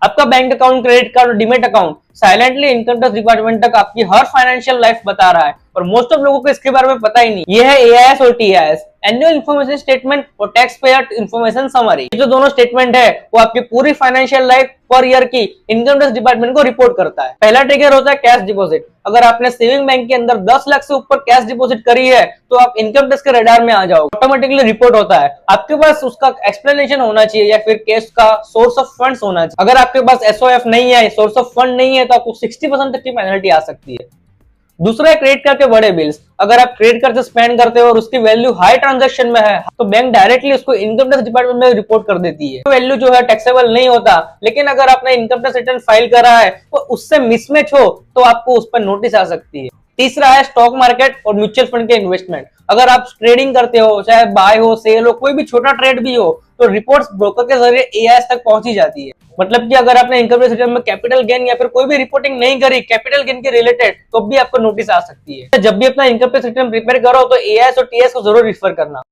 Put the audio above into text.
आपका bank account, credit card और demat account silently income tax department तक आपकी हर फाइनेंशियल लाइफ बता रहा है और मोस्ट ऑफ लोगों को इसके बारे में पता ही नहीं। ये है एआईएस और टीआईएस, एनुअल इन्फॉर्मेशन स्टेटमेंट और टैक्स पेयर इन्फॉर्मेशन समरी। ये जो दोनों स्टेटमेंट है वो आपकी पूरी फाइनेंशियल लाइफ पर ईयर की इनकम टैक्स डिपार्टमेंट को रिपोर्ट करता है। पहला ट्रिगर होता है कैश डिपॉजिट। अगर आपने सेविंग बैंक के अंदर 10 लाख से ऊपर कैश डिपॉजिट करी है तो आप इनकम टैक्स के रडार में आ जाओगे, ऑटोमेटिकली रिपोर्ट होता है। आपके पास उसका एक्सप्लेनेशन होना चाहिए या फिर केस का सोर्स ऑफ फंड्स होना चाहिए। अगर आपके पास एसओएफ नहीं है, सोर्स ऑफ फंड नहीं है, तो आपको 60% तक की पेनल्टी आ सकती है। दूसरा है क्रेडिट कार्ड के बड़े बिल्स। अगर आप क्रेडिट कार्ड से स्पेंड करते हो और उसकी वैल्यू हाई ट्रांजैक्शन में है तो बैंक डायरेक्टली उसको इनकम टैक्स डिपार्टमेंट में रिपोर्ट कर देती है। वैल्यू जो है टैक्सेबल नहीं होता, लेकिन अगर आपने इनकम टैक्स रिटर्न फाइल करा है तो उससे मिसमैच हो तो आपको उस पर नोटिस आ सकती है। तीसरा है स्टॉक मार्केट और म्यूचुअल फंड के इन्वेस्टमेंट। अगर आप ट्रेडिंग करते हो, चाहे बाय हो, सेल हो, कोई भी छोटा ट्रेड भी हो, तो रिपोर्ट्स ब्रोकर के जरिए एआईएस तक पहुंची जाती है। मतलब कि अगर आपने इनकम टैक्स रिटर्न में कैपिटल गेन या फिर कोई भी रिपोर्टिंग नहीं करी कैपिटल गेन के रिलेटेड, तो भी आपको नोटिस आ सकती है। जब भी अपना इनकम टैक्स रिटर्न प्रिपेयर करो तो एआईएस और टीएस को जरूर रिफर करना।